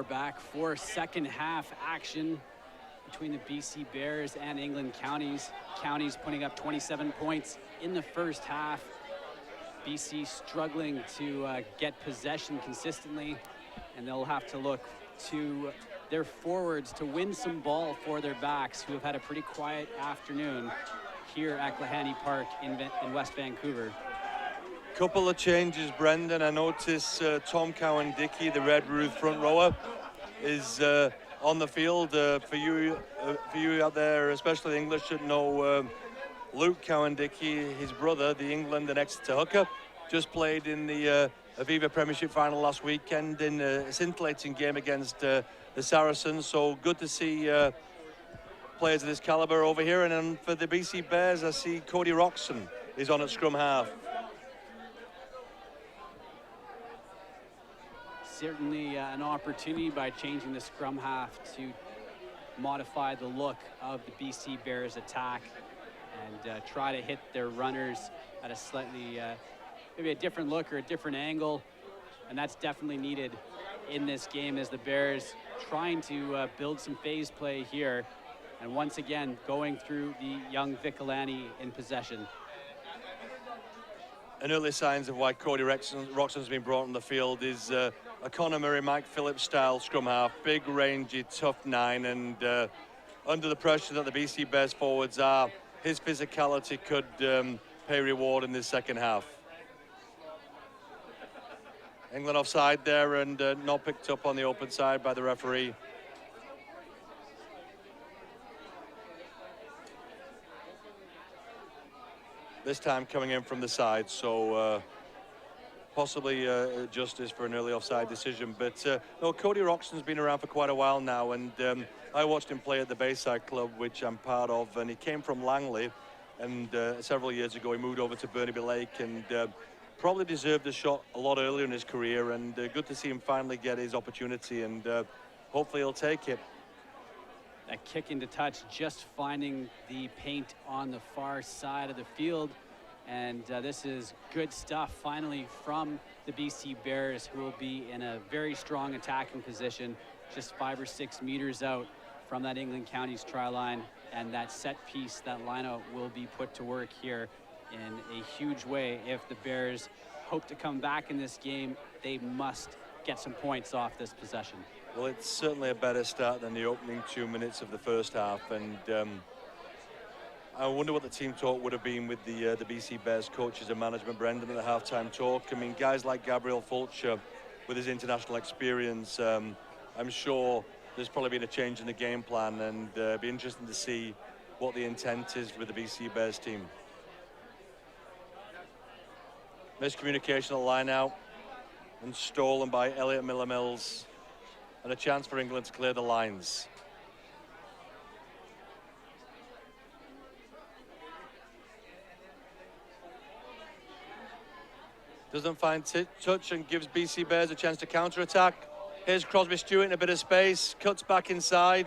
We're back for second half action between the BC Bears and England Counties. Counties putting up 27 points in the first half. BC struggling to get possession consistently, and they'll have to look to their forwards to win some ball for their backs, who have had a pretty quiet afternoon here at Klahanie Park in West Vancouver. Couple of changes, Brendan. I notice Tom Cowan-Dickey, the Red Ruth front rower, is on the field. For you out there, especially the English, should know Luke Cowan-Dickey, his brother, the England and Exeter hooker, just played in the Aviva Premiership final last weekend in a scintillating game against the Saracens. So good to see players of this caliber over here. And then for the BC Bears, I see Cody Roxon is on at scrum half. Certainly an opportunity by changing the scrum half to modify the look of the BC Bears attack and try to hit their runners at a slightly, maybe a different look or a different angle. And that's definitely needed in this game as the Bears trying to build some phase play here. And once again, going through the young Vicolani in possession. And early signs of why Cody Roxon's been brought on the field is a Conor Murray, Mike Phillips style scrum half, big, rangy, tough nine, and under the pressure that the BC Bears forwards are, his physicality could pay reward in this second half. England offside there and not picked up on the open side by the referee. This time coming in from the side, so possibly justice for an early offside decision. But no, Cody Roxon's been around for quite a while now, and I watched him play at the Bayside Club, which I'm part of, and he came from Langley, and several years ago he moved over to Burnaby Lake, and probably deserved a shot a lot earlier in his career, and good to see him finally get his opportunity, and hopefully he'll take it. That kick into touch, just finding the paint on the far side of the field. And this is good stuff finally from the BC Bears, who will be in a very strong attacking position, just 5 or 6 meters out from that England Counties try line. And that set piece, that lineout, will be put to work here in a huge way. If the Bears hope to come back in this game, they must get some points off this possession. Well, it's certainly a better start than the opening 2 minutes of the first half, and I wonder what the team talk would have been with the BC Bears coaches and management, Brendan, at the halftime talk. I mean, guys like Gabriel Fulcher, with his international experience, I'm sure there's probably been a change in the game plan, and it'd be interesting to see what the intent is with the BC Bears team. Miscommunication at the line out, and stolen by Elliot Miller-Mills. And a chance for England to clear the lines. Doesn't find touch and gives BC Bears a chance to counter-attack. Here's Crosby Stewart in a bit of space, cuts back inside.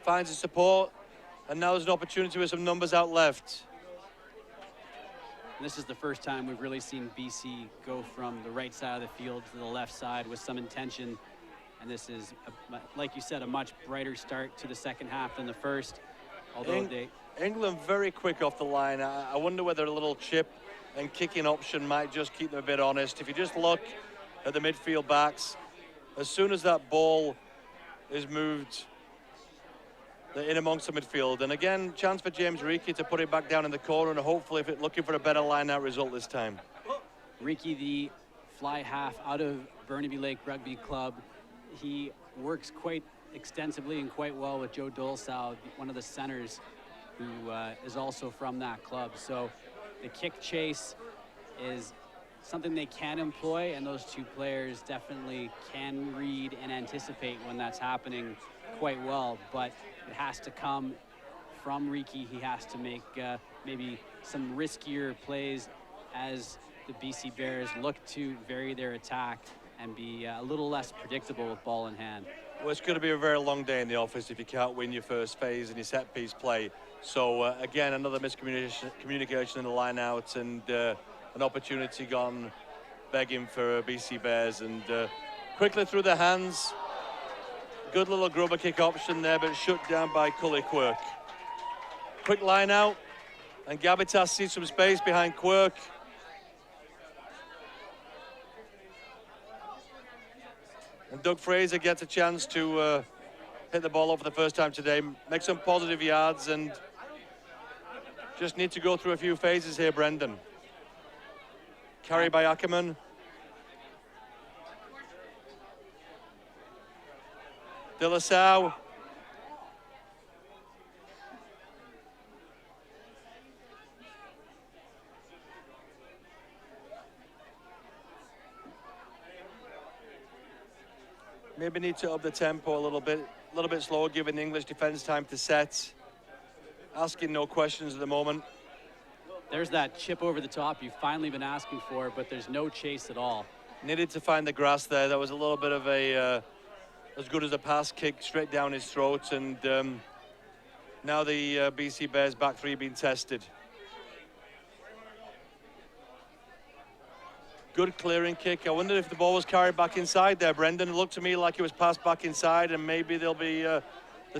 Finds the support, and now there's an opportunity with some numbers out left. This is the first time we've really seen BC go from the right side of the field to the left side with some intention. And this is, like you said, a much brighter start to the second half than the first. Although England very quick off the line. I wonder whether a little chip and kicking option might just keep them a bit honest. If you just look at the midfield backs, as soon as that ball is moved in amongst the midfield, and again, chance for James Reekie to put it back down in the corner, and hopefully looking for a better line-out result this time. Reekie, the fly half out of Burnaby Lake Rugby Club, he works quite extensively and quite well with Joe Dolsow, one of the centers, who is also from that club. So the kick chase is something they can employ, and those two players definitely can read and anticipate when that's happening quite well, but it has to come from Reekie. He has to make maybe some riskier plays as the BC Bears look to vary their attack and be a little less predictable with ball in hand. Well, it's going to be a very long day in the office if you can't win your first phase and your set piece play. So again, another miscommunication in the line out, and an opportunity gone begging for BC Bears, and Quickly through the hands. Good little grubber kick option there, but shut down by Cully Quirk. Quick line out, and Gabitas sees some space behind Quirk. And Doug Fraser gets a chance to hit the ball off for the first time today, make some positive yards, and just need to go through a few phases here, Brendan. Carry by Ackerman. De La Salle. Maybe need to up the tempo a little bit slower, giving the English defense time to set. Asking no questions at the moment. There's that chip over the top you've finally been asking for, but there's no chase at all. Needed to find the grass there. That was a little bit of a, as good as a pass kick straight down his throat. And now the BC Bears back three being tested. Good clearing kick. I wondered if the ball was carried back inside there, Brendan. It looked to me like it was passed back inside, and maybe there'll be the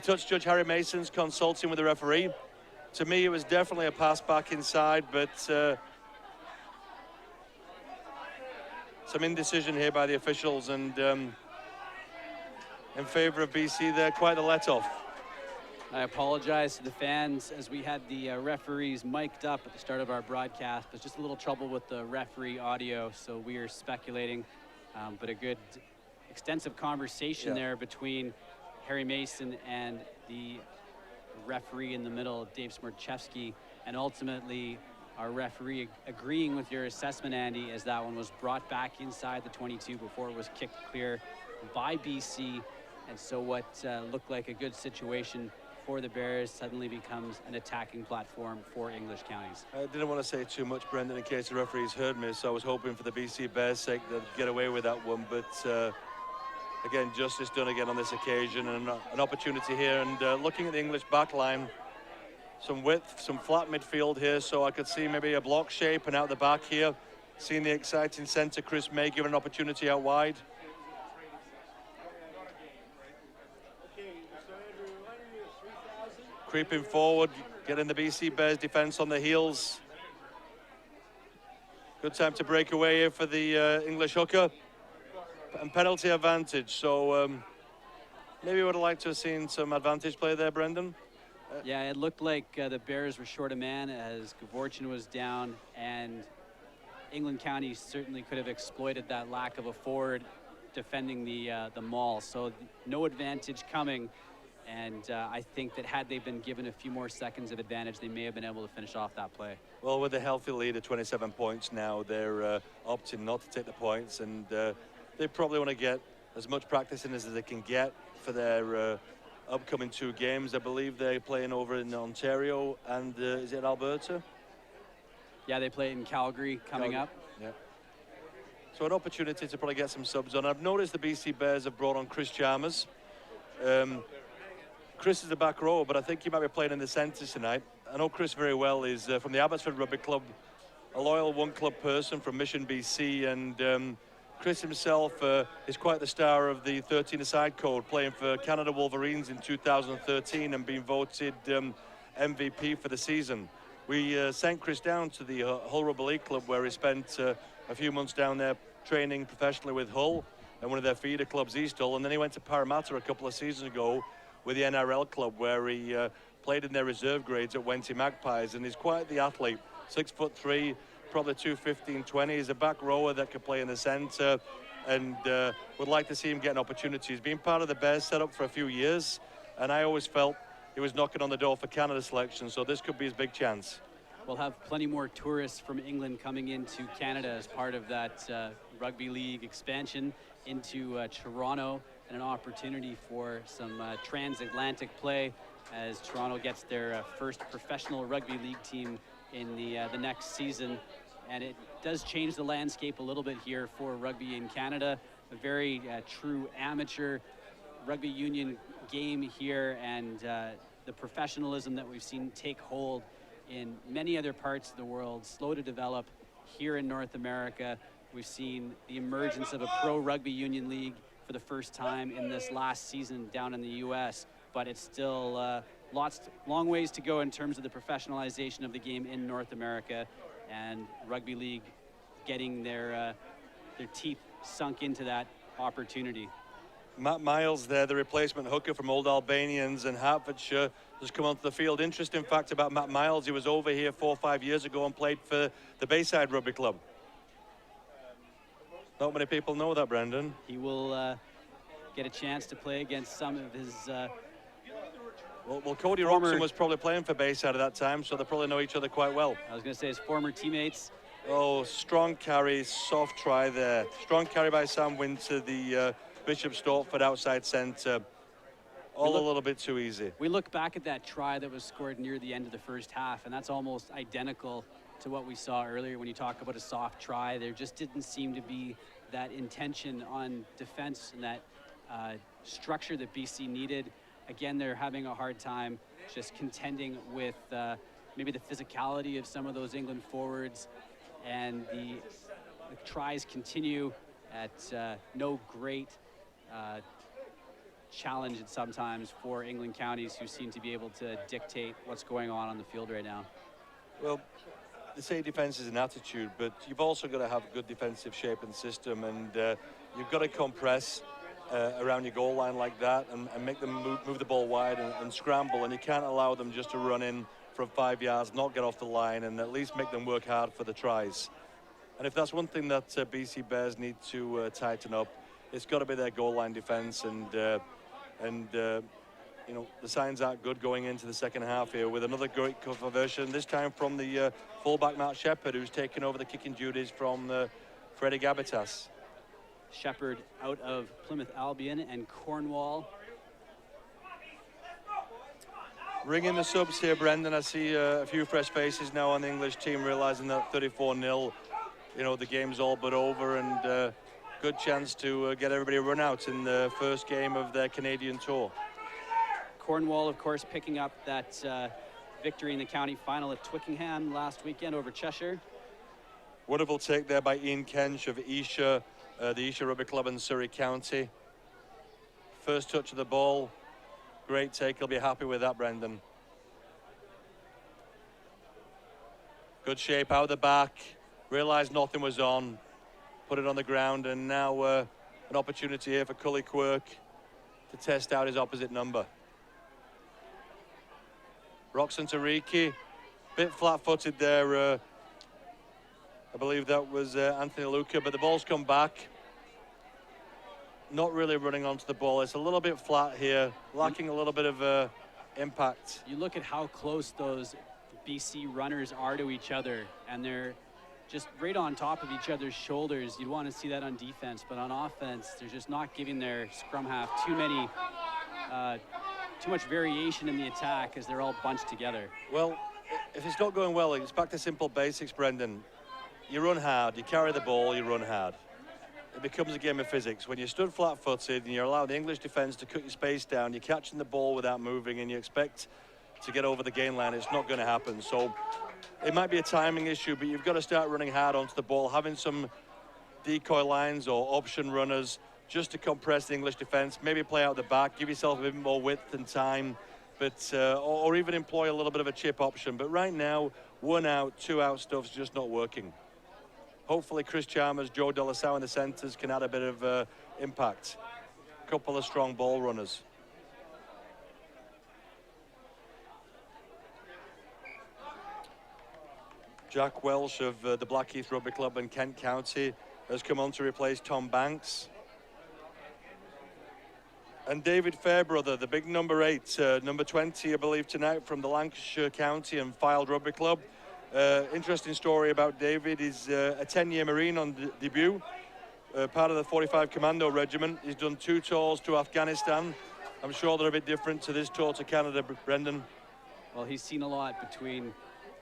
touch judge, Harry Mason's consulting with the referee. To me, it was definitely a pass back inside, but some indecision here by the officials, and in favor of BC there, quite the let-off. I apologize to the fans as we had the referees mic'd up at the start of our broadcast, but just a little trouble with the referee audio, so we are speculating, but a good extensive conversation there between Harry Mason and the referee in the middle, Dave Smirchevsky, and ultimately our referee agreeing with your assessment, Andy, as that one was brought back inside the 22 before it was kicked clear by BC, and so what looked like a good situation for the Bears suddenly becomes an attacking platform for English counties. I didn't want to say too much, Brendan, in case the referees heard me, so I was hoping for the BC Bears' sake they'd get away with that one, but again, justice done again on this occasion, and an opportunity here. And looking at the English back line, some width, some flat midfield here, so I could see maybe a block shape, and out the back here, seeing the exciting centre, Chris May, given an opportunity out wide. Creeping forward, getting the BC Bears defence on the heels. Good time to break away here for the English hooker. And penalty advantage, so maybe would have liked to have seen some advantage play there, Brendan. Yeah, it looked like the Bears were short a man as Gavorchin was down, and England County certainly could have exploited that lack of a forward defending the maul. So no advantage coming, and I think that had they been given a few more seconds of advantage, they may have been able to finish off that play. Well, with a healthy lead of 27 points now, they're opting not to take the points, and they probably want to get as much practice in as they can get for their upcoming two games. I believe they're playing over in Ontario, and is it Alberta? Yeah, they play in Calgary coming up. Yeah. So an opportunity to probably get some subs on. I've noticed the BC Bears have brought on Chris Chalmers. Chris is the back row, but I think he might be playing in the centre tonight. I know Chris very well. He's from the Abbotsford Rugby Club, a loyal one-club person from Mission, BC, and Chris himself is quite the star of the 13-a-side code, playing for Canada Wolverines in 2013 and being voted MVP for the season. We sent Chris down to the Hull Rugby League Club, where he spent a few months down there training professionally with Hull and one of their feeder clubs, East Hull, and then he went to Parramatta a couple of seasons ago with the NRL club, where he played in their reserve grades at Wenty Magpies, and he's quite the athlete, 6'3", probably 215-20. He's a back rower that could play in the centre, and would like to see him get an opportunity. He's been part of the Bears setup for a few years, and I always felt he was knocking on the door for Canada selection, so this could be his big chance. We'll have plenty more tourists from England coming into Canada as part of that rugby league expansion into Toronto, and an opportunity for some transatlantic play as Toronto gets their first professional rugby league team in the next season. And it does change the landscape a little bit here for rugby in Canada. A very true amateur rugby union game here, and the professionalism that we've seen take hold in many other parts of the world, slow to develop here in North America. We've seen the emergence of a pro rugby union league for the first time in this last season down in the U.S., but it's still long ways to go in terms of the professionalization of the game in North America, and rugby league getting their teeth sunk into that opportunity. Matt Miles there, the replacement hooker from Old Albanians and Hertfordshire, has come onto the field. Interesting fact about Matt Miles, he was over here 4 or 5 years ago and played for the Bayside Rugby Club. Not many people know that, Brendan. He will get a chance to play against some of his well, Cody Roxon was probably playing for Bayside at that time, so they probably know each other quite well. I was going to say his former teammates. Oh, strong carry, soft try there. Strong carry by Sam Winter, the Bishop Stortford outside centre. A little bit too easy. We look back at that try that was scored near the end of the first half, and that's almost identical to what we saw earlier when you talk about a soft try. There just didn't seem to be that intention on defense and that structure that BC needed. Again, they're having a hard time just contending with maybe the physicality of some of those England forwards, and the tries continue at no great challenge sometimes for England counties, who seem to be able to dictate what's going on the field right now. Well, they say defense is an attitude, but you've also got to have a good defensive shape and system, and you've got to compress around your goal line like that and make them move the ball wide and scramble, and you can't allow them just to run in from 5 yards, not get off the line, and at least make them work hard for the tries. And if that's one thing that BC Bears need to tighten up, it's got to be their goal line defense, and you know, the signs aren't good going into the second half here with another great cover version, this time from the fullback Matt Shepherd, who's taken over the kicking duties from Freddie Gabitas. Shepherd out of Plymouth Albion and Cornwall. Ringing the subs here, Brendan. I see a few fresh faces now on the English team, realizing that 34-0, you know, the game's all but over, and good chance to get everybody a run out in the first game of their Canadian tour. Cornwall, of course, picking up that victory in the county final at Twickenham last weekend over Cheshire. Wonderful take there by Ian Kench of Esher, the Esher Rugby Club in Surrey County. First touch of the ball. Great take. He'll be happy with that, Brendan. Good shape out the back. Realised nothing was on. Put it on the ground, and now an opportunity here for Cully Quirk to test out his opposite number. Roxon Tariki, bit flat-footed there. I believe that was Anthony Luca, but the ball's come back. Not really running onto the ball. It's a little bit flat here, lacking a little bit of impact. You look at how close those BC runners are to each other, and they're just right on top of each other's shoulders. You'd want to see that on defense, but on offense, they're just not giving their scrum half too much variation in the attack as they're all bunched together. Well, if it's not going well, it's back to simple basics, Brendan. You run hard, you carry the ball, you run hard. It becomes a game of physics. When you're stood flat-footed and you're allowing the English defence to cut your space down, you're catching the ball without moving, and you expect to get over the gain line, it's not going to happen. So it might be a timing issue, but you've got to start running hard onto the ball, having some decoy lines or option runners just to compress the English defence, maybe play out the back, give yourself a bit more width and time, but or even employ a little bit of a chip option. But right now, 1 out, 2 out stuff's just not working. Hopefully Chris Chalmers, Joe Delasau in the centres can add a bit of impact. A couple of strong ball runners. Jack Welsh of the Blackheath Rugby Club in Kent County has come on to replace Tom Banks. And David Fairbrother, the big number 8, number 20, I believe, tonight from the Lancashire County and Fylde Rugby Club. Interesting story about David. He's a 10-year Marine on debut, part of the 45 Commando Regiment. He's done 2 tours to Afghanistan. I'm sure they're a bit different to this tour to Canada, Brendan. Well, he's seen a lot between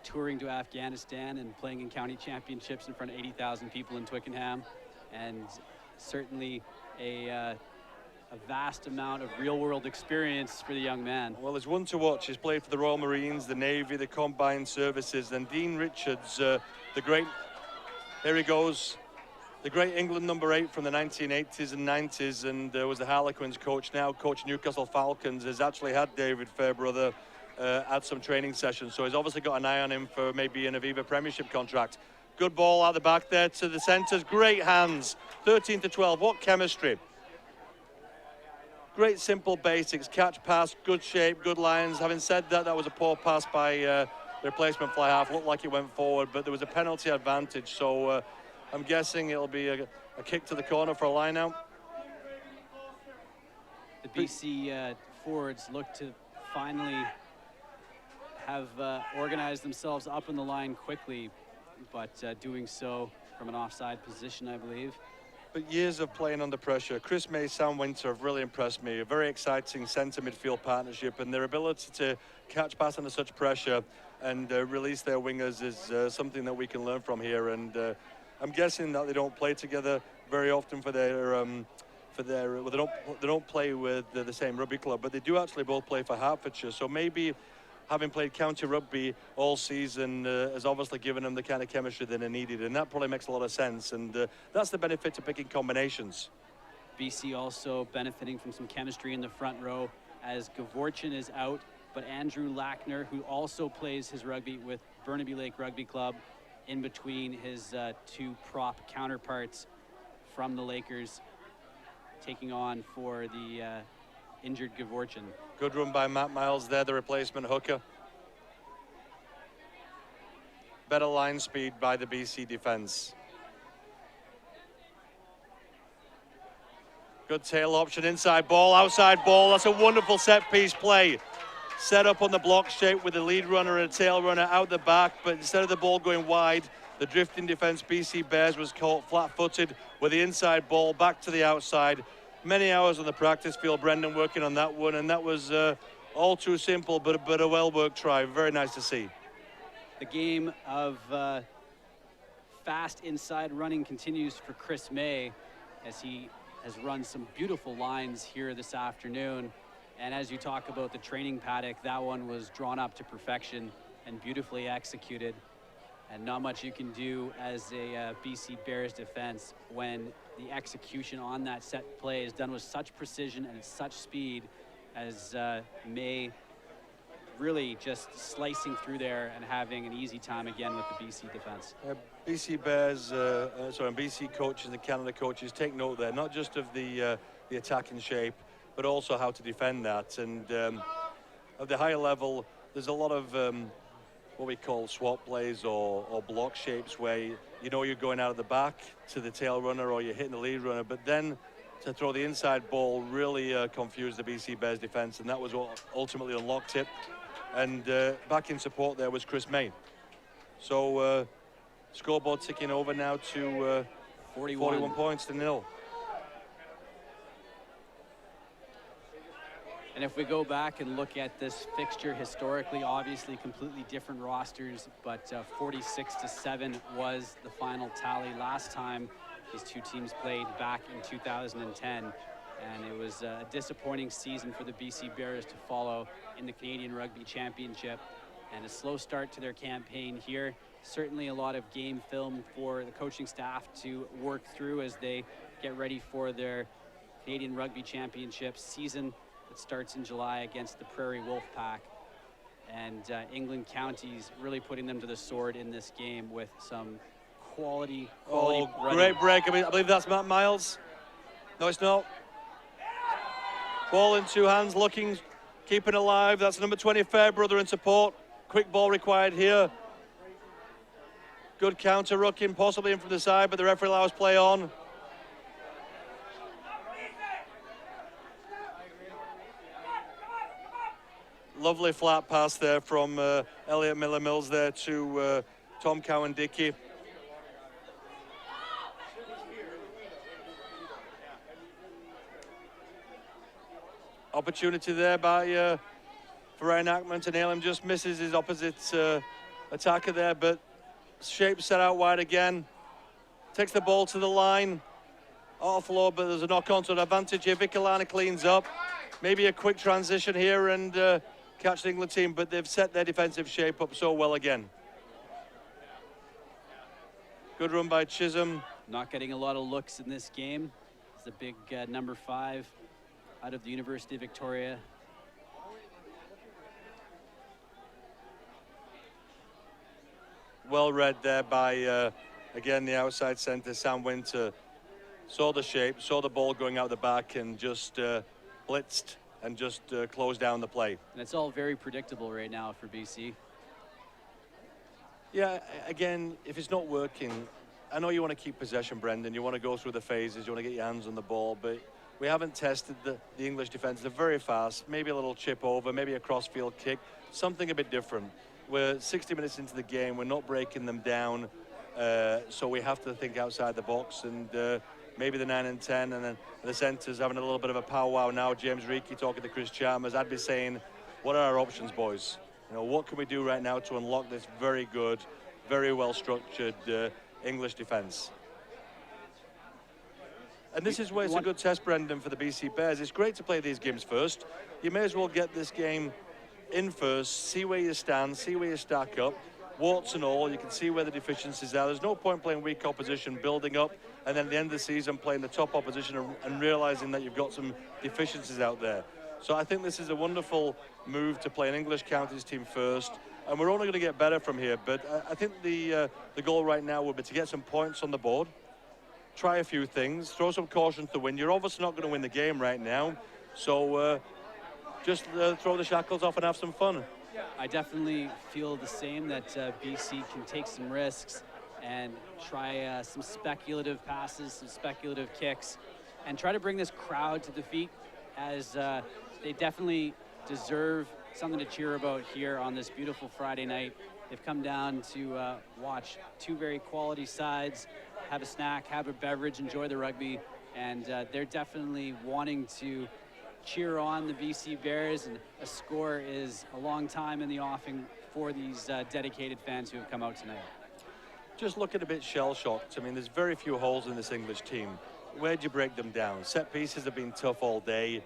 touring to Afghanistan and playing in county championships in front of 80,000 people in Twickenham, and certainly a vast amount of real-world experience for the young man. Well, there's one to watch. He's played for the Royal Marines, the Navy, the Combined Services, and Dean Richards, the great, here he goes, the great England number 8 from the 1980s and 90s, and was the Harlequins coach, now coach Newcastle Falcons, has actually had David Fairbrother at some training sessions. So he's obviously got an eye on him for maybe an Aviva Premiership contract. Good ball out the back there to the centres. Great hands. 13-12. What chemistry. Great simple basics. Catch, pass, good shape, good lines. Having said that, that was a poor pass by the replacement fly half. Looked like it went forward, but there was a penalty advantage. So I'm guessing it'll be a kick to the corner for a line out. The BC forwards look to finally have organized themselves up in the line quickly, but doing so from an offside position, I believe. But years of playing under pressure. Chris May, Sam Winter have really impressed me. A very exciting centre midfield partnership, and their ability to catch pass under such pressure and release their wingers is something that we can learn from here. And I'm guessing that they don't play together very often for their well, they don't play with the same rugby club, but they do actually both play for Hertfordshire. So maybe having played county rugby all season has obviously given them the kind of chemistry that they needed, and that probably makes a lot of sense, and that's the benefit to picking combinations. BC also benefiting from some chemistry in the front row as Gavorchin is out, but Andrew Lackner, who also plays his rugby with Burnaby Lake Rugby Club, in between his two prop counterparts from the Lakers, taking on for the injured Gavorchin. Good run by Matt Miles there, the replacement hooker. Better line speed by the BC defense. Good tail option, inside ball, outside ball. That's a wonderful set piece play. Set up on the block shape with a lead runner and a tail runner out the back, but instead of the ball going wide, the drifting defense, BC Bears, was caught flat-footed with the inside ball back to the outside. Many hours on the practice field, Brendan, working on that one, and that was all too simple, but a well-worked try. Very nice to see. The game of fast inside running continues for Chris May, as he has run some beautiful lines here this afternoon. And as you talk about the training paddock, that one was drawn up to perfection and beautifully executed. And not much you can do as a BC Bears defense when the execution on that set play is done with such precision and such speed, as May really just slicing through there and having an easy time again with the BC defense. BC Bears, BC coaches and Canada coaches take note there, not just of the attacking shape, but also how to defend that. And at the higher level, there's a lot of what we call swap plays or block shapes where you know you're going out of the back to the tail runner or you're hitting the lead runner, but then to throw the inside ball really confused the BC Bears defense, and that was what ultimately unlocked it. And back in support there was Chris May. So scoreboard ticking over now to 41 points to 0. And if we go back and look at this fixture historically, obviously completely different rosters, but 46-7 was the final tally last time these two teams played back in 2010. And it was a disappointing season for the BC Bears to follow in the Canadian Rugby Championship, and a slow start to their campaign here. Certainly a lot of game film for the coaching staff to work through as they get ready for their Canadian Rugby Championship season. It starts in July against the Prairie Wolfpack, and England counties really putting them to the sword in this game with some quality running. Great break. I believe that's Matt Miles. No, it's not. Ball in two hands, looking, keeping alive. That's number 20, Fairbrother in support. Quick ball required here. Good counter rucking, possibly in from the side, but the referee allows play on. Lovely flat pass there from Elliot Miller-Mills there to Tom Cowan-Dickey. Opportunity there by for Ryan Ackman to nail him. Just misses his opposite attacker there, but shape set out wide again. Takes the ball to the line. Offload, but there's a knock-on to an advantage here. Vicolana cleans up. Maybe a quick transition here and catch the England team, but they've set their defensive shape up so well again. Good run by Chisholm. Not getting a lot of looks in this game. It's the big number 5 out of the University of Victoria. Well read there by, again, the outside centre, Sam Winter. Saw the shape, saw the ball going out the back, and just blitzed and just closed down the play. And it's all very predictable right now for BC. Yeah, again, if it's not working, I know you want to keep possession, Brendan. You want to go through the phases. You want to get your hands on the ball. But we haven't tested the English defence. They're very fast. Maybe a little chip over, maybe a cross-field kick. Something a bit different. We're 60 minutes into the game. We're not breaking them down. So we have to think outside the box. And maybe the 9 and 10. And then the centres having a little bit of a powwow now. James Reekie talking to Chris Chalmers. I'd be saying, what are our options, boys? You know, what can we do right now to unlock this very good, very well-structured English defence? And this is where it's a good test, Brendan, for the BC Bears. It's great to play these games first. You may as well get this game in first, see where you stand, see where you stack up. Warts and all, you can see where the deficiencies are. There's no point playing weak opposition, building up, and then at the end of the season playing the top opposition and realising that you've got some deficiencies out there. So I think this is a wonderful move to play an English counties team first, and we're only going to get better from here. But I think the goal right now would be to get some points on the board, try a few things, throw some caution to the wind. You're obviously not going to win the game right now, so just throw the shackles off and have some fun. I definitely feel the same, that BC can take some risks and try some speculative passes, some speculative kicks, and try to bring this crowd to the feet, as they definitely deserve something to cheer about here on this beautiful Friday night. They've come down to watch two very quality sides, have a snack, have a beverage, enjoy the rugby, and they're definitely wanting to cheer on the BC Bears, and a score is a long time in the offing for these dedicated fans who have come out tonight. Just looking a bit shell-shocked. I mean, there's very few holes in this English team. Where'd you break them down? Set pieces have been tough all day.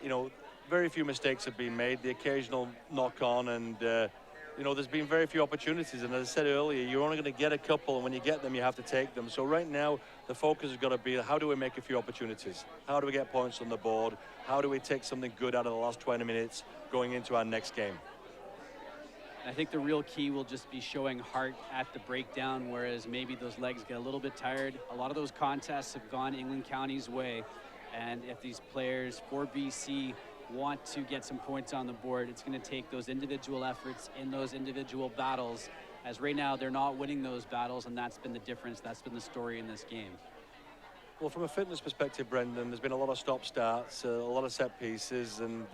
You know, very few mistakes have been made, the occasional knock-on, and you know, there's been very few opportunities, and as I said earlier, you're only going to get a couple, and when you get them, you have to take them. So right now, the focus has got to be, how do we make a few opportunities? How do we get points on the board? How do we take something good out of the last 20 minutes going into our next game? I think the real key will just be showing heart at the breakdown, whereas maybe those legs get a little bit tired. A lot of those contests have gone England County's way, and if these players for BC want to get some points on the board, it's going to take those individual efforts in those individual battles, as right now they're not winning those battles, and that's been the difference. That's been the story in this game. Well, from a fitness perspective, Brendan, there's been a lot of stop-starts, a lot of set pieces, and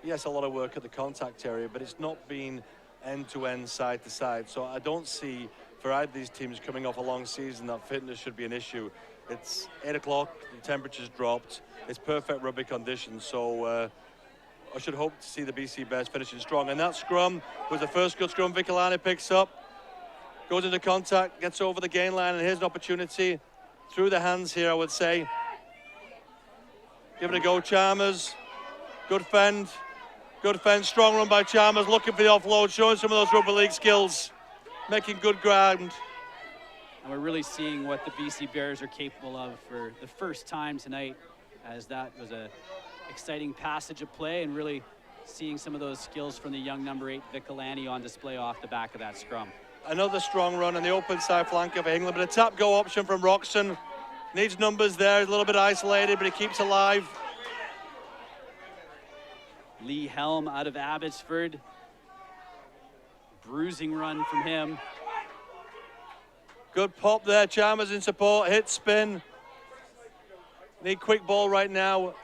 yes, a lot of work at the contact area, but it's not been end-to-end, side-to-side. So I don't see, for either of these teams coming off a long season, that fitness should be an issue. It's 8 o'clock, the temperature's dropped, it's perfect rugby conditions, so I should hope to see the BC Bears finishing strong. And that scrum was the first good scrum Vicolani picks up, goes into contact, gets over the gain line, and here's an opportunity through the hands here, I would say. Give it a go, Chalmers. Good fend, strong run by Chalmers, looking for the offload, showing some of those rugby league skills, making good ground. And we're really seeing what the BC Bears are capable of for the first time tonight, as that was a exciting passage of play, and really seeing some of those skills from the young number 8 Vicolani on display off the back of that scrum. Another strong run on the open side flank of England, but a tap go option from Roxon. Needs numbers there, a little bit isolated, but he keeps alive. Lee Helm out of Abbotsford. Bruising run from him. Good pop there, Chalmers in support, hit spin. Need quick ball right now.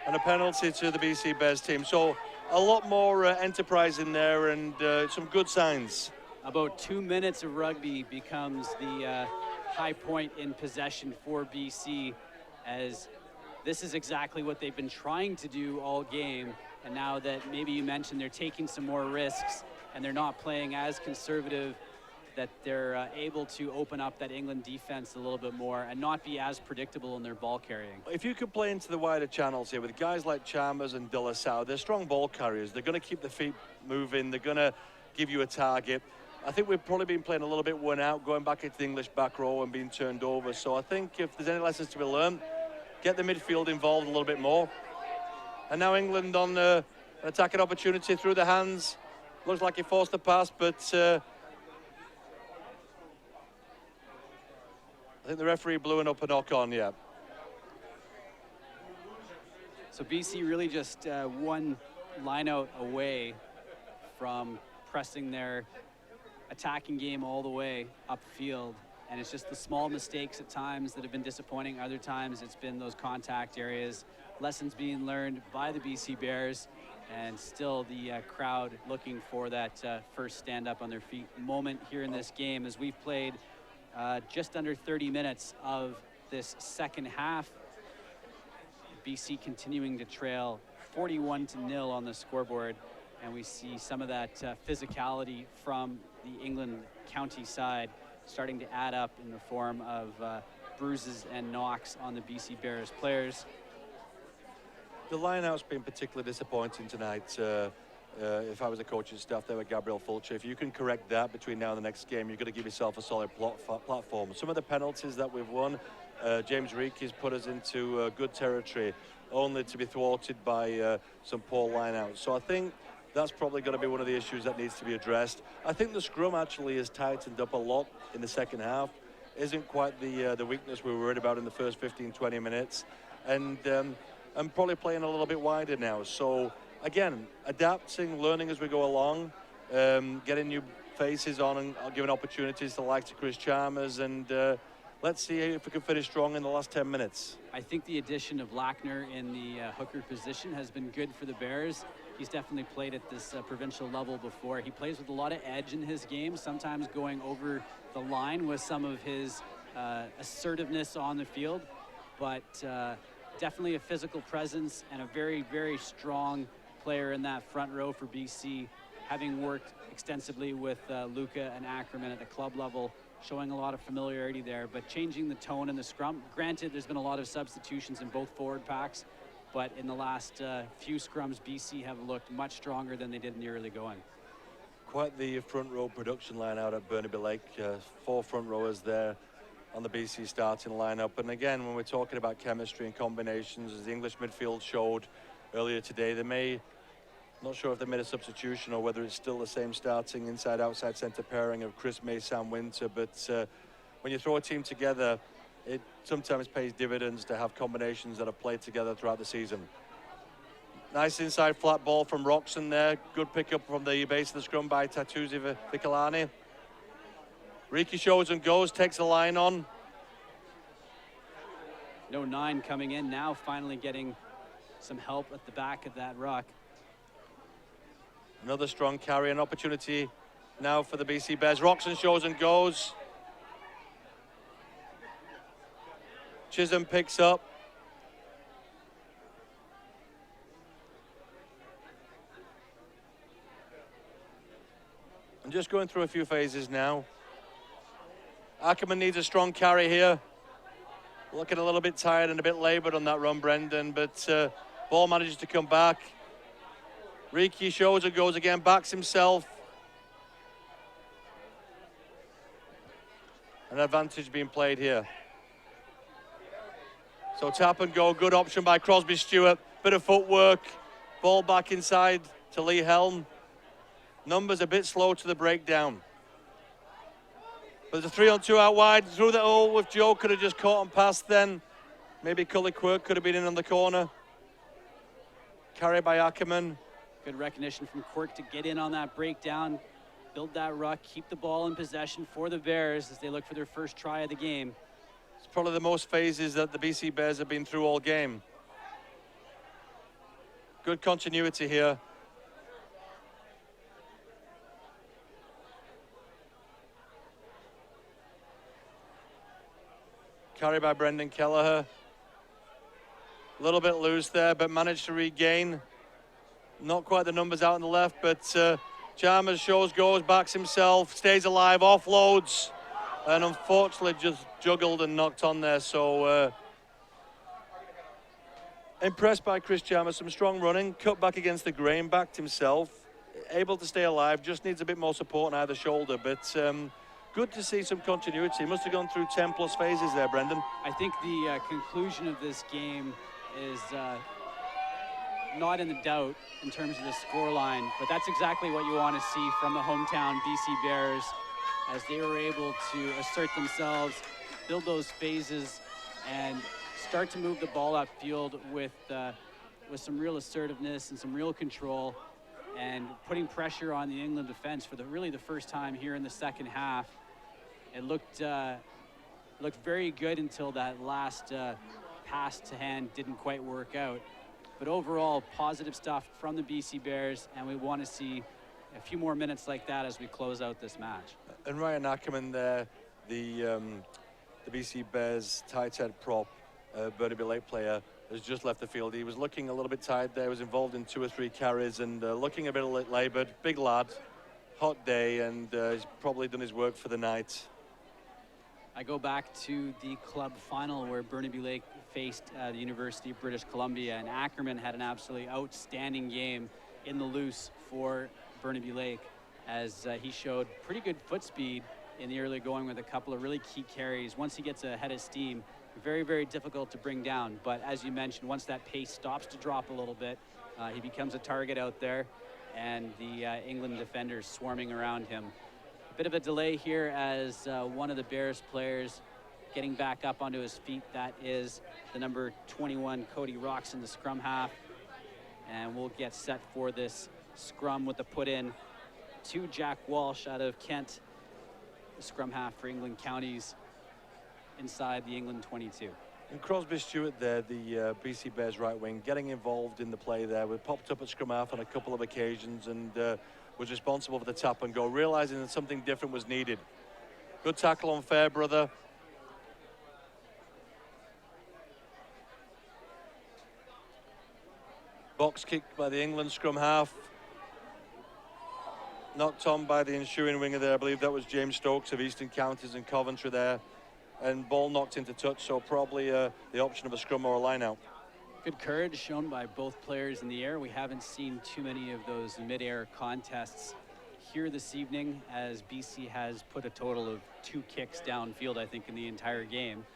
And a penalty to the BC Bears team. So a lot more enterprise in there, and some good signs. About 2 minutes of rugby becomes the high point in possession for BC, as this is exactly what they've been trying to do all game. And now that maybe you mentioned they're taking some more risks and they're not playing as conservative, that they're able to open up that England defense a little bit more and not be as predictable in their ball carrying. If you could play into the wider channels here with guys like Chalmers and De La Salle, they're strong ball carriers. They're going to keep the feet moving. They're going to give you a target. I think we've probably been playing a little bit worn out, going back into the English back row and being turned over. So I think if there's any lessons to be learned, get the midfield involved a little bit more. And now England on an attacking opportunity through the hands. Looks like he forced the pass, but I think the referee blew up a knock-on, yeah. So BC really just one line out away from pressing their attacking game all the way upfield, and it's just the small mistakes at times that have been disappointing. Other times it's been those contact areas. Lessons being learned by the BC Bears, and still the crowd looking for that first stand up on their feet moment here in this game, as we've played just under 30 minutes of this second half. BC continuing to trail 41-0 on the scoreboard, and we see some of that physicality from the England county side starting to add up in the form of bruises and knocks on the BC Bears players. The line-out's been particularly disappointing tonight. If I was a coaching staff there with Gabriel Fulcher, if you can correct that between now and the next game, you've got to give yourself a solid platform. Some of the penalties that we've won, James Reeky's put us into good territory, only to be thwarted by some poor line-outs. So I think that's probably going to be one of the issues that needs to be addressed. I think the scrum actually has tightened up a lot in the second half. Isn't quite the weakness we were worried about in the first 15-20 minutes. And probably playing a little bit wider now. So again, adapting, learning as we go along, getting new faces on and giving opportunities to the likes of Chris Chalmers, and let's see if we can finish strong in the last 10 minutes. I think the addition of Lackner in the hooker position has been good for the Bears. He's definitely played at this provincial level before. He plays with a lot of edge in his game, sometimes going over the line with some of his assertiveness on the field, but definitely a physical presence and a very, very strong player in that front row for BC, having worked extensively with Luca and Ackerman at the club level, showing a lot of familiarity there, but changing the tone in the scrum. Granted, there's been a lot of substitutions in both forward packs, but in the last few scrums, BC have looked much stronger than they did in the early going. Quite the front row production line out at Burnaby Lake. 4 front rowers there on the BC starting lineup. And again, when we're talking about chemistry and combinations, as the English midfield showed earlier today, they may, not sure if they made a substitution or whether it's still the same starting inside-outside centre pairing of Chris May, Sam Winter, but when you throw a team together, it sometimes pays dividends to have combinations that are played together throughout the season. Nice inside flat ball from Roxon there. Good pickup from the base of the scrum by Tatuzi Vikalani. Reeky shows and goes, takes the line on. No 9 coming in now, finally getting some help at the back of that ruck. Another strong carry, an opportunity now for the BC Bears. Roxon shows and goes. Chisholm picks up. I'm just going through a few phases now. Ackerman needs a strong carry here. Looking a little bit tired and a bit laboured on that run, Brendan, but ball manages to come back. Reeky shows and goes again, backs himself. An advantage being played here. So tap and go, good option by Crosby Stewart. Bit of footwork, ball back inside to Lee Helm. Numbers a bit slow to the breakdown. But there's a 3-on-2 out wide, through the hole with Joe, could have just caught and passed then. Maybe Cully Quirk could have been in on the corner. Carry by Ackerman. Good recognition from Quirk to get in on that breakdown, build that ruck, keep the ball in possession for the Bears as they look for their first try of the game. It's probably the most phases that the BC Bears have been through all game. Good continuity here. Carry by Brendan Kelleher. A little bit loose there, but managed to regain. Not quite the numbers out on the left, but Chalmers shows, goes, backs himself, stays alive, offloads, and unfortunately just juggled and knocked on there. So impressed by Chris Chalmers, some strong running, cut back against the grain, backed himself, able to stay alive, just needs a bit more support on either shoulder. But good to see some continuity. He must have gone through 10 plus phases there, Brendan. I think the conclusion of this game is not in the doubt in terms of the scoreline, but that's exactly what you want to see from the hometown BC Bears, as they were able to assert themselves, build those phases, and start to move the ball upfield with some real assertiveness and some real control, and putting pressure on the England defense for really the first time here in the second half. It looked very good until that last pass to hand didn't quite work out. But overall, positive stuff from the BC Bears, and we want to see a few more minutes like that as we close out this match. And Ryan Ackerman there, the BC Bears tight head prop, Burnaby Lake player, has just left the field. He was looking a little bit tired there, was involved in 2 or 3 carries, and looking a bit laboured. Big lad, hot day, and he's probably done his work for the night. I go back to the club final where Burnaby Lake faced the University of British Columbia, and Ackerman had an absolutely outstanding game in the loose for Burnaby Lake, as he showed pretty good foot speed in the early going with a couple of really key carries. Once he gets ahead of steam, very, very difficult to bring down. But as you mentioned, once that pace stops to drop a little bit, he becomes a target out there, and the England defenders swarming around him. A bit of a delay here as one of the Bears players getting back up onto his feet. That is the number 21, Cody Rocks, in the scrum half. And we'll get set for this scrum with the put in to Jack Walsh out of Kent, the scrum half for England Counties, inside the England 22. And Crosby Stewart there, the BC Bears right wing, getting involved in the play there. We popped up at scrum half on a couple of occasions and was responsible for the tap and go, realizing that something different was needed. Good tackle on Fairbrother. Box kick by the England scrum half. Knocked on by the ensuing winger there. I believe that was James Stokes of Eastern Counties and Coventry there. And ball knocked into touch, so probably the option of a scrum or a line out. Good courage shown by both players in the air. We haven't seen too many of those mid-air contests here this evening, as BC has put a total of 2 kicks downfield, I think, in the entire game.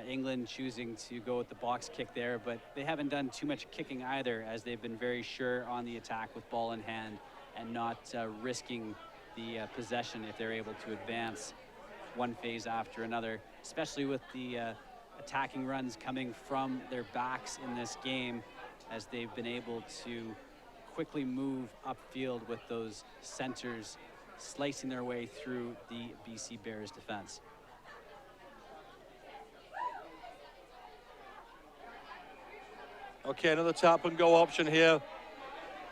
England choosing to go with the box kick there, but they haven't done too much kicking either, as they've been very sure on the attack with ball in hand and not risking the possession if they're able to advance one phase after another, especially with the attacking runs coming from their backs in this game, as they've been able to quickly move upfield with those centers slicing their way through the BC Bears defense. Okay, another tap and go option here.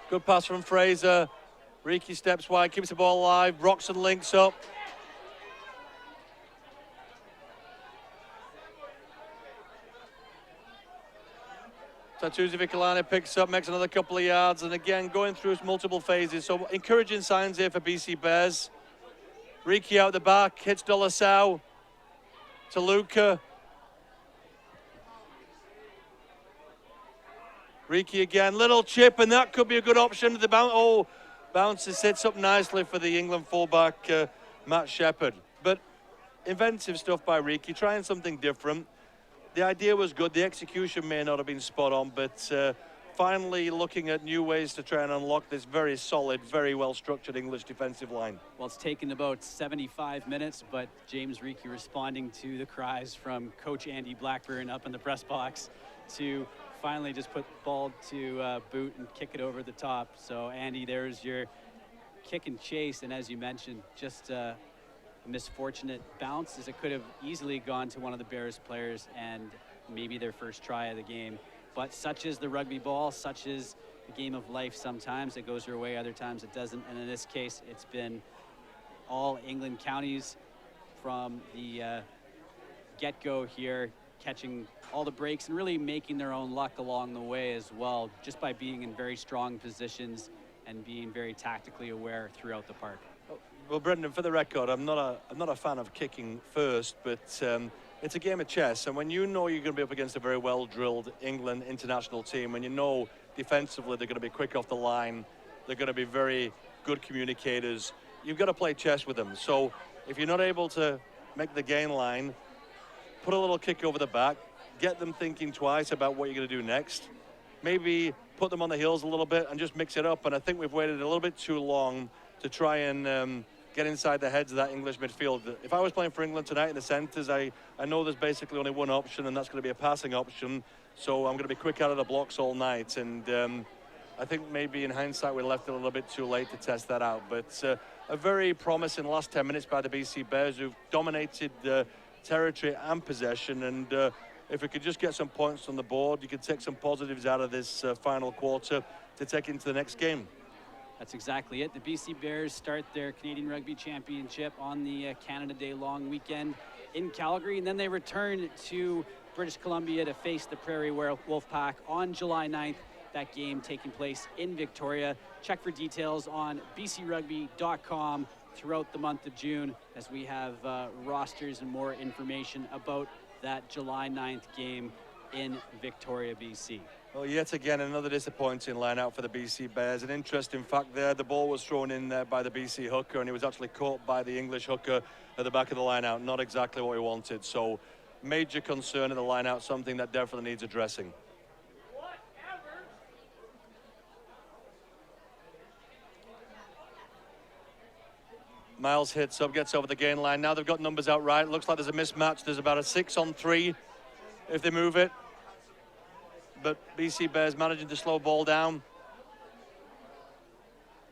Good pass from Fraser. Riki steps wide, keeps the ball alive. Roxon links up. Tatuzi Vikalani picks up, makes another couple of yards, and again going through multiple phases. So encouraging signs here for BC Bears. Riki out the back, hits Dolasau to Luca. Riki again, little chip, and that could be a good option. The bouncer sets up nicely for the England fullback, Matt Shepherd. But inventive stuff by Riki, trying something different. The idea was good. The execution may not have been spot on, but finally looking at new ways to try and unlock this very solid, very well-structured English defensive line. Well, it's taken about 75 minutes, but James Riki responding to the cries from Coach Andy Blackburn up in the press box to finally just put the ball to boot and kick it over the top. So Andy, there's your kick and chase, and as you mentioned, just a misfortunate bounce, as it could have easily gone to one of the Bears players and maybe their first try of the game. But such is the rugby ball, such is the game of life. Sometimes it goes your way, other times it doesn't, and in this case it's been all England counties from the get-go here, catching all the breaks and really making their own luck along the way as well, just by being in very strong positions and being very tactically aware throughout the park. Well, Brendan, for the record, I'm not a fan of kicking first, but it's a game of chess, and when you know you're going to be up against a very well-drilled England international team, and you know defensively they're going to be quick off the line, They're going to be very good communicators. You've got to play chess with them. So if you're not able to make the gain line, put a little kick over the back, get them thinking twice about what you're going to do next. Maybe put them on the heels a little bit and just mix it up. And I think we've waited a little bit too long to try and get inside the heads of that English midfield. If I was playing for England tonight in the centres, I know there's basically only one option, and that's going to be a passing option. So I'm going to be quick out of the blocks all night. And I think maybe in hindsight we left it a little bit too late to test that out. But a very promising last 10 minutes by the BC Bears, who've dominated territory and possession. And if we could just get some points on the board, you could take some positives out of this final quarter to take into the next game. That's exactly it. The BC Bears start their Canadian Rugby Championship on the Canada Day long weekend in Calgary, and then they return to British Columbia to face the Prairie Wolfpack on July 9th. That game taking place in Victoria. Check for details on bcrugby.com throughout the month of June as we have rosters and more information about that July 9th game in Victoria, BC. Well, yet again, another disappointing line out for the BC Bears. An interesting fact there, the ball was thrown in there by the BC hooker, and he was actually caught by the English hooker at the back of the line out. Not exactly what we wanted. So major concern in the line out, something that definitely needs addressing. Miles hits up, gets over the gain line. Now they've got numbers out right. Looks like there's a mismatch. There's about a 6-on-3 if they move it. But BC Bears managing to slow ball down.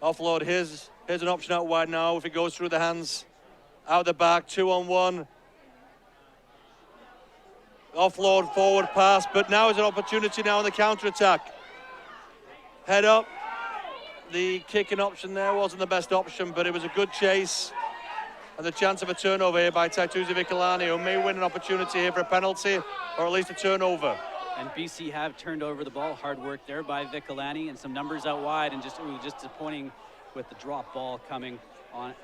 Offload, here's an option out wide now if it goes through the hands. Out the back, 2-on-1. Offload, forward pass, but now is an opportunity now on the counter-attack. Head up. The kicking option there wasn't the best option, but it was a good chase. And the chance of a turnover here by Taituzi Vikalani, who may win an opportunity here for a penalty, or at least a turnover. And BC have turned over the ball. Hard work there by Vikalani, and some numbers out wide, and just disappointing with the drop ball coming on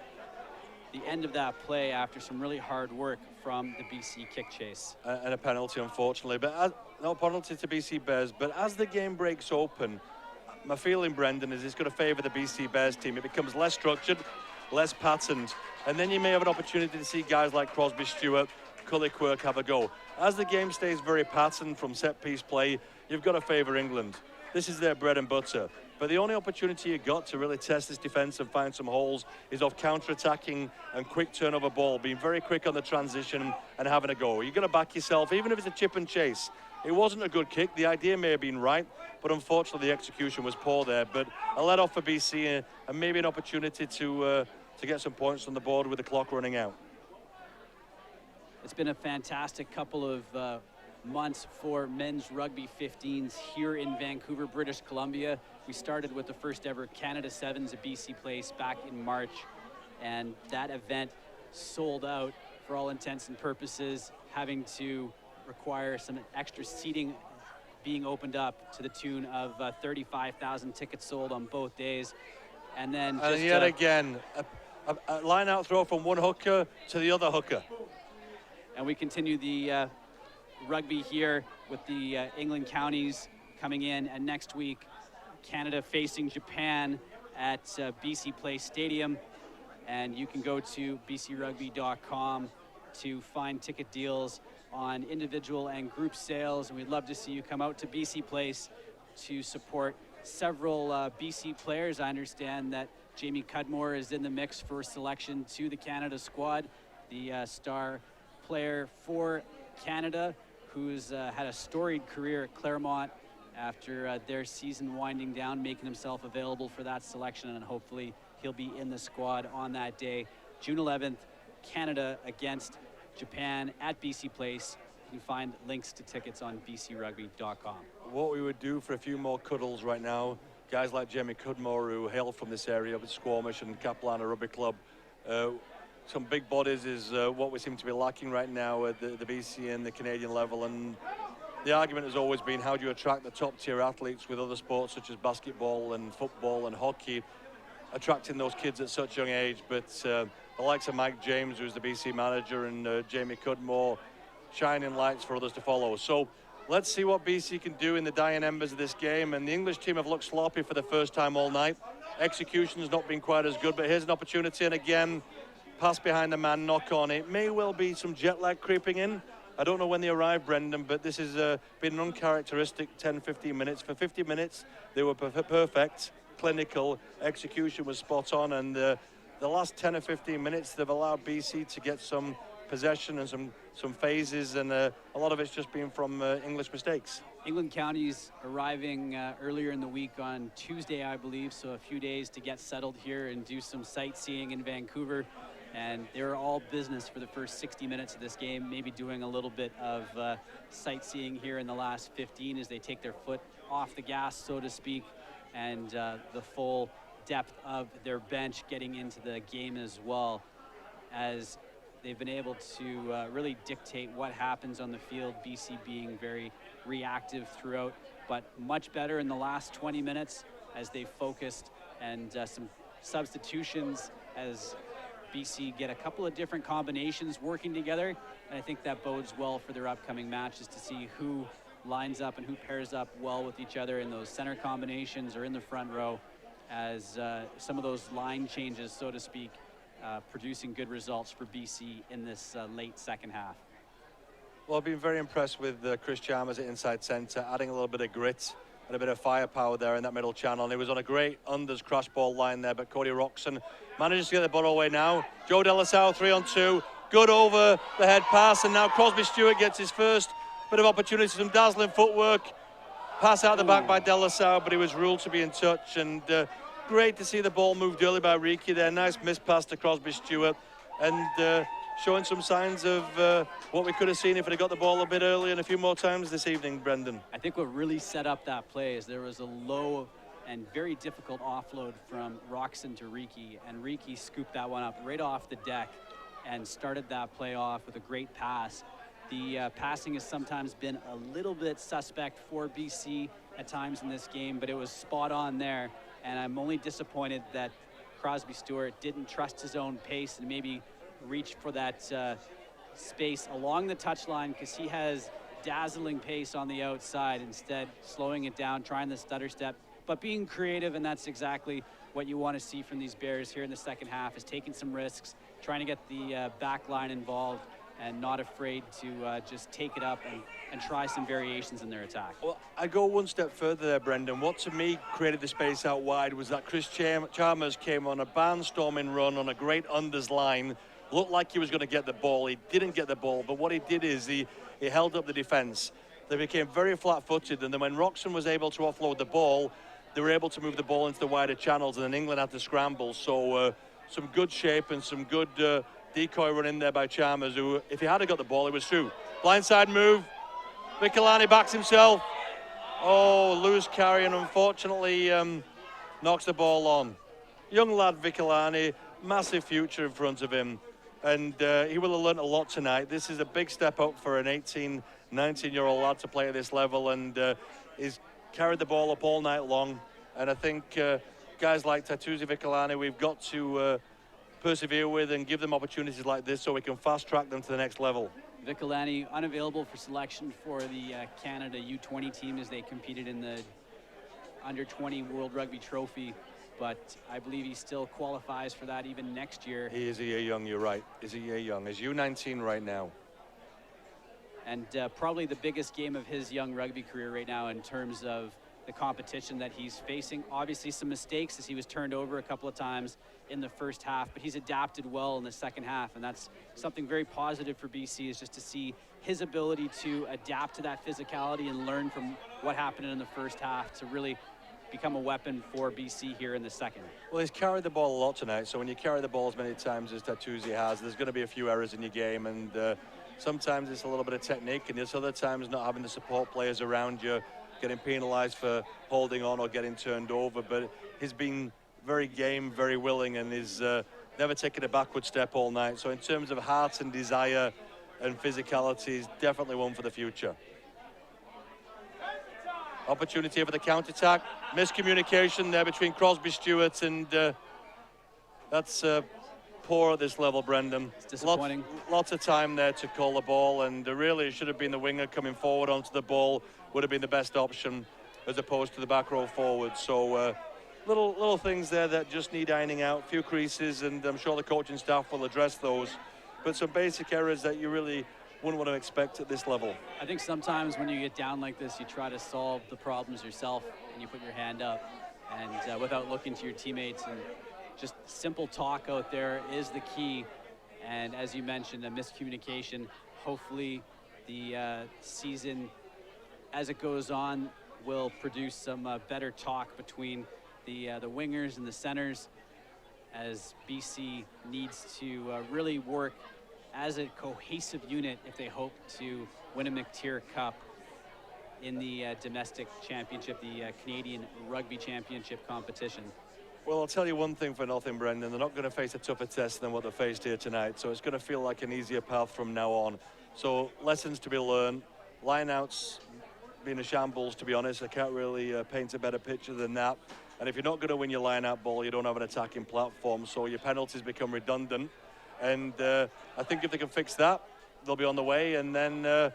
the end of that play after some really hard work from the BC kick chase. And a penalty, unfortunately. But no penalty to BC Bears. But as the game breaks open, my feeling, Brendan, is it's going to favour the BC Bears team. It becomes less structured, less patterned, and then you may have an opportunity to see guys like Crosby Stewart, Cully Quirk have a go. As the game stays very patterned from set-piece play, you've got to favour England. This is their bread and butter. But the only opportunity you got to really test this defence and find some holes is off counter-attacking and quick turnover ball, being very quick on the transition and having a go. You've got to back yourself, even if it's a chip and chase. It wasn't a good kick. The idea may have been right, but unfortunately the execution was poor there. But a let off for BC and maybe an opportunity to get some points on the board with the clock running out. It's been a fantastic couple of months for men's rugby 15s here in Vancouver, British Columbia. We started with the first ever Canada Sevens at BC Place back in March, and that event sold out for all intents and purposes, having to require some extra seating being opened up to the tune of 35,000 tickets sold on both days. And then just, yet again, a line-out throw from one hooker to the other hooker. And we continue the rugby here with the England counties coming in. And next week, Canada facing Japan at BC Place Stadium. And you can go to bcrugby.com to find ticket deals on individual and group sales. And we'd love to see you come out to BC Place to support several BC players. I understand that Jamie Cudmore is in the mix for selection to the Canada squad, the star player for Canada, who's had a storied career at Claremont after their season winding down, making himself available for that selection, and hopefully he'll be in the squad on that day. June 11th, Canada against Japan at BC Place. You can find links to tickets on bcrugby.com. What we would do for a few more cuddles right now, guys like Jamie Cudmore, who hail from this area with Squamish and Capilano Rugby Club, some big bodies is what we seem to be lacking right now at the BC and the Canadian level. And the argument has always been, how do you attract the top tier athletes with other sports such as basketball and football and hockey, attracting those kids at such a young age. But the likes of Mike James, who's the BC manager, and Jamie Cudmore, shining lights for others to follow. So let's see what BC can do in the dying embers of this game. And the English team have looked sloppy for the first time all night. Execution's not been quite as good, but here's an opportunity, and again, pass behind the man, knock on. It may well be some jet lag creeping in. I don't know when they arrived, Brendan, but this has been an uncharacteristic 10-15 minutes. For 50 minutes, they were perfect, clinical, execution was spot on, and the last 10 or 15 minutes, they've allowed BC to get some possession and some phases, and a lot of it's just been from English mistakes. England County's arriving earlier in the week on Tuesday, I believe, so a few days to get settled here and do some sightseeing in Vancouver. And they're all business for the first 60 minutes of this game, maybe doing a little bit of sightseeing here in the last 15 as they take their foot off the gas, so to speak, and the full depth of their bench getting into the game as well, as they've been able to really dictate what happens on the field, BC being very reactive throughout, but much better in the last 20 minutes as they focused, and some substitutions as BC get a couple of different combinations working together, and I think that bodes well for their upcoming matches to see who lines up and who pairs up well with each other in those center combinations or in the front row, as some of those line changes, so to speak, producing good results for BC in this late second half. Well, I've been very impressed with Chris Chalmers at inside centre, adding a little bit of grit and a bit of firepower there in that middle channel. And he was on a great unders crash ball line there, but Cody Roxon manages to get the ball away now. Joe Delasau 3-on-2, good over the head pass, and now Crosby Stewart gets his first bit of opportunity, some dazzling footwork. Pass out the back by Delasau, but he was ruled to be in touch, and great to see the ball moved early by Riki there. Nice miss pass to Crosby Stewart, and showing some signs of what we could have seen if it had got the ball a bit earlier and a few more times this evening, Brendan. I think what really set up that play is there was a low and very difficult offload from Roxon to Riki, and Riki scooped that one up right off the deck and started that play off with a great pass. The passing has sometimes been a little bit suspect for BC at times in this game, but it was spot on there, and I'm only disappointed that Crosby Stewart didn't trust his own pace and maybe reach for that space along the touchline, because he has dazzling pace on the outside, instead slowing it down, trying the stutter step, but being creative, and that's exactly what you want to see from these Bears here in the second half, is taking some risks, trying to get the back line involved, and not afraid to just take it up and try some variations in their attack. Well, I go one step further there, Brendan. What to me created the space out wide was that Chris Chalmers came on a barnstorming run on a great unders line, looked like he was going to get the ball. He didn't get the ball, but what he did is he held up the defense. They became very flat-footed, and then when Roxon was able to offload the ball, they were able to move the ball into the wider channels, and then England had to scramble. So some good shape and some good decoy run in there by Chalmers, who, if he had got the ball, it was through. Blindside move. Vikalani backs himself. Oh, loose carry, and unfortunately knocks the ball on. Young lad Vikalani, massive future in front of him, and he will have learned a lot tonight. This is a big step up for an 18, 19-year-old lad to play at this level, and he's carried the ball up all night long. And I think guys like Tatuzi Vikalani, we've got to persevere with and give them opportunities like this so we can fast-track them to the next level. Vikalani unavailable for selection for the Canada U20 team as they competed in the Under-20 World Rugby Trophy, but I believe he still qualifies for that even next year. He is a year young, you're right. He's a year young. He's U19 right now. And probably the biggest game of his young rugby career right now in terms of the competition that he's facing. Obviously some mistakes as he was turned over a couple of times in the first half, but he's adapted well in the second half, and that's something very positive for BC, is just to see his ability to adapt to that physicality and learn from what happened in the first half to really become a weapon for BC here in the second. Well, he's carried the ball a lot tonight, so when you carry the ball as many times as Tatuzi has, there's going to be a few errors in your game, and sometimes it's a little bit of technique, and there's other times not having the support players around you, getting penalised for holding on or getting turned over. But he's been very game, very willing, and he's never taken a backward step all night. So in terms of heart and desire and physicality, he's definitely one for the future. Opportunity for the counter-attack. Miscommunication there between Crosby Stewart, and that's poor at this level, Brendan. It's disappointing. Lots of time there to call the ball, and really it should have been the winger coming forward onto the ball would have been the best option as opposed to the back row forward. So little things there that just need ironing out, a few creases, and I'm sure the coaching staff will address those. But some basic errors that you really wouldn't want to expect at this level. I think sometimes when you get down like this, you try to solve the problems yourself and you put your hand up, and without looking to your teammates, and just simple talk out there is the key. And as you mentioned, a miscommunication. Hopefully the season as it goes on will produce some better talk between the wingers and the centers, as BC needs to really work as a cohesive unit if they hope to win a McTier Cup in the domestic championship, the Canadian Rugby Championship competition. Well, I'll tell you one thing for nothing, Brendan. They're not going to face a tougher test than what they faced here tonight, so it's going to feel like an easier path from now on. So lessons to be learned. Line-outs being a shambles, to be honest. I can't really paint a better picture than that. And if you're not going to win your line-out ball, you don't have an attacking platform, so your penalties become redundant. And I think if they can fix that, they'll be on the way. And then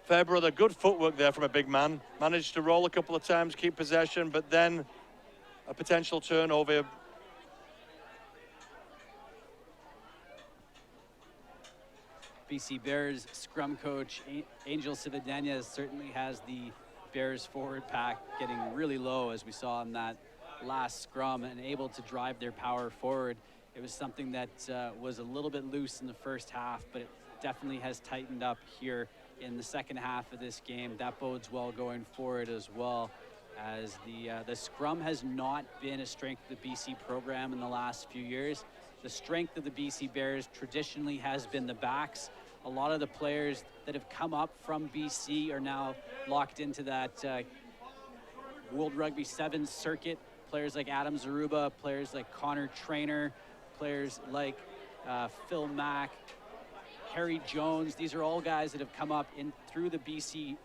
Fairbrother, good footwork there from a big man. Managed to roll a couple of times, keep possession, but then a potential turnover. BC Bears scrum coach Angel Cividania certainly has the Bears forward pack getting really low, as we saw in that last scrum, and able to drive their power forward. It was something that was a little bit loose in the first half, but it definitely has tightened up here in the second half of this game. That bodes well going forward as well, as the scrum has not been a strength of the BC program in the last few years. The strength of the BC Bears traditionally has been the backs. A lot of the players that have come up from BC are now locked into that World Rugby Sevens circuit. Players like Adam Zaruba, players like Connor Traynor, players like Phil Mack, Harry Jones. These are all guys that have come up in through the BC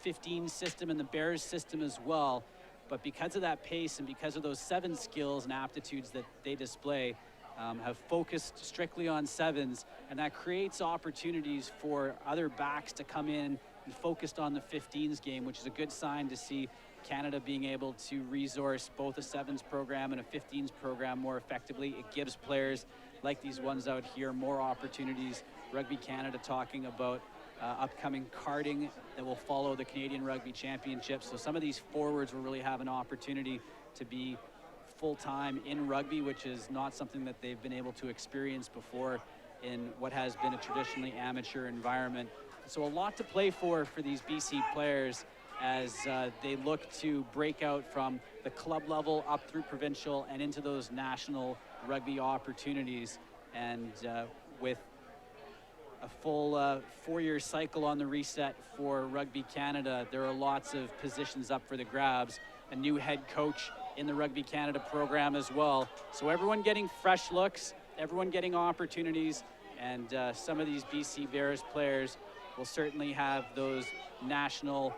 15 system and the Bears system as well. But because of that pace and because of those seven skills and aptitudes that they display, have focused strictly on sevens, and that creates opportunities for other backs to come in and focused on the 15s game, which is a good sign to see Canada being able to resource both a sevens program and a 15s program more effectively. It gives players like these ones out here more opportunities. Rugby Canada talking about upcoming carding that will follow the Canadian Rugby Championship. So some of these forwards will really have an opportunity to be full-time in rugby, which is not something that they've been able to experience before in what has been a traditionally amateur environment. So a lot to play for these BC players as they look to break out from the club level up through provincial and into those national rugby opportunities. And with a full 4-year cycle on the reset for Rugby Canada, there are lots of positions up for the grabs. A new head coach in the Rugby Canada program as well. So everyone getting fresh looks, everyone getting opportunities, and some of these BC Bears players will certainly have those national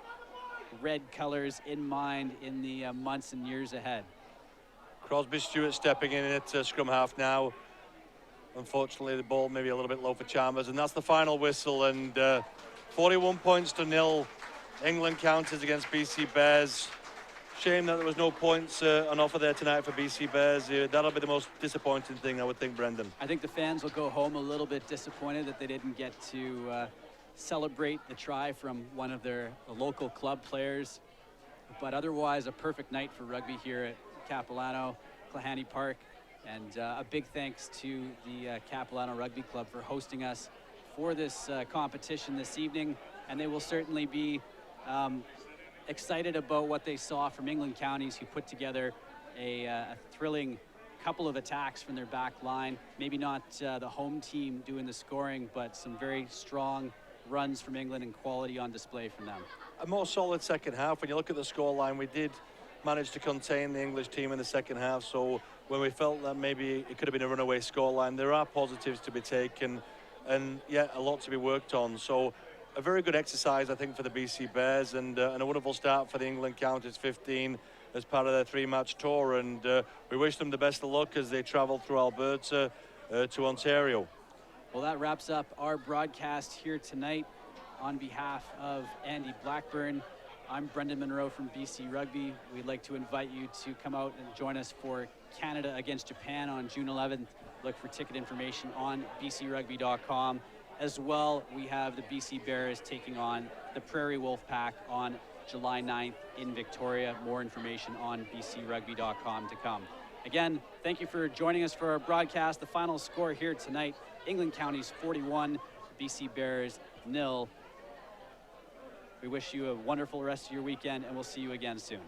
red colors in mind in the months and years ahead. Crosby Stewart stepping in at scrum half now. Unfortunately, the ball maybe a little bit low for Chalmers, and that's the final whistle. And 41 points to nil. England counters against BC Bears. Shame that there was no points on offer there tonight for BC Bears. That'll be the most disappointing thing, I would think, Brendan. I think the fans will go home a little bit disappointed that they didn't get to celebrate the try from one of their local club players. But otherwise, a perfect night for rugby here at Capilano, Clahany Park. And a big thanks to the Capilano Rugby Club for hosting us for this competition this evening. And they will certainly be excited about what they saw from England Counties, who put together a thrilling couple of attacks from their back line. Maybe not the home team doing the scoring, but some very strong runs from England and quality on display from them. A more solid second half. When you look at the scoreline, we did manage to contain the English team in the second half. So when we felt that maybe it could have been a runaway scoreline, there are positives to be taken, and yeah, a lot to be worked on. So a very good exercise, I think, for the BC Bears, and a wonderful start for the England Counties 15. as part of their 3-match tour, and we wish them the best of luck as they travel through Alberta to Ontario. Well, that wraps up our broadcast here tonight. On behalf of Andy Blackburn, I'm Brendan Monroe from BC Rugby. We'd like to invite you to come out and join us for Canada against Japan on June 11th. Look for ticket information on bcrugby.com. As well, we have the BC Bears taking on the Prairie Wolf Pack on July 9th in Victoria. More information on bcrugby.com to come. Again, thank you for joining us for our broadcast. The final score here tonight, England Counties 41, BC Bears 0. We wish you a wonderful rest of your weekend, and we'll see you again soon.